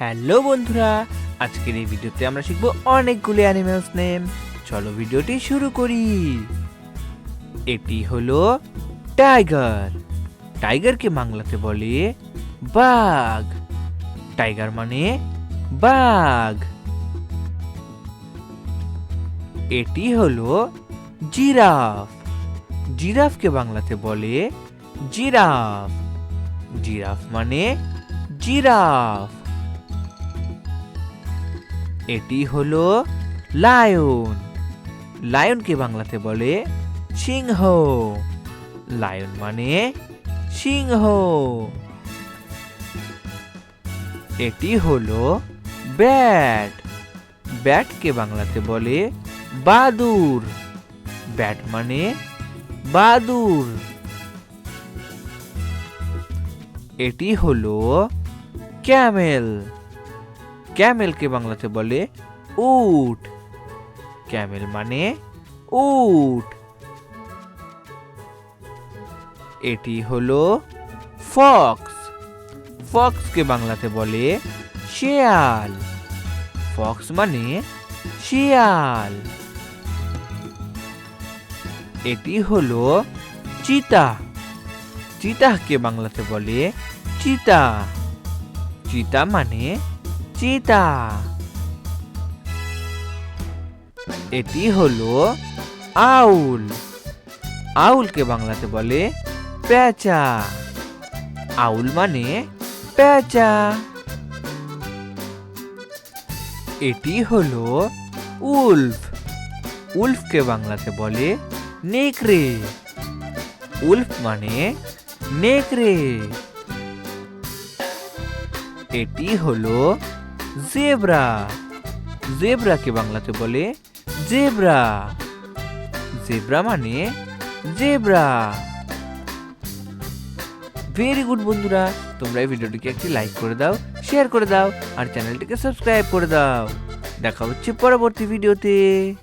Hello বন্ধুরা, আজকের এই ভিডিওতে আমরা শিখব অনেকগুলি অ্যানিমেলস নেম। চলো ভিডিওটি শুরু করি। এটি হলো টাইগার। টাইগারকে বাংলাতে বলে বাঘ। টাইগার মানে বাঘ। এটি হলো জিরাফ। জিরাফকে বাংলাতে বলে জিরাফ। জিরাফ মানে জিরাফ। এটি হলো লায়ন। লায়নকে বাংলাতে বলে সিংহ। লায়ন মানে সিংহ। এটি হলো ব্যাট। ব্যাটকে বাংলাতে বলে বাদুর। ব্যাট মানে বাদুর। এটি হলো ক্যামেল। ক্যামেলকে বাংলাতে বলে উট। ক্যামেল মানে উট। এটি হলো ফক্স। ফক্সকে বাংলাতে বলে শিয়াল। ফক্স মানে শিয়াল। এটি হলো চিতা। চিতাকে বাংলাতে বলে চিতা। চিতা মানে চিতা। এটি হলো আউল। আউলকে বাংলাতে বলে পেঁচা। আউল মানে পেঁচা। এটি হলো উল্ফ। উল্ফকে বাংলাতে বলে নেকড়ে। উল্ফ মানে নেকড়ে। এটি হলো জেব্রা। জেব্রাকে বাংলাতে বলে জেব্রা। জেব্রা মানে জেব্রা। ভেরি গুড বন্ধুরা, তোমরা এই ভিডিওটিকে একটি লাইক করে দাও, শেয়ার করে দাও আর চ্যানেলটিকে সাবস্ক্রাইব করে দাও। দেখা হচ্ছে পরবর্তী ভিডিওতে।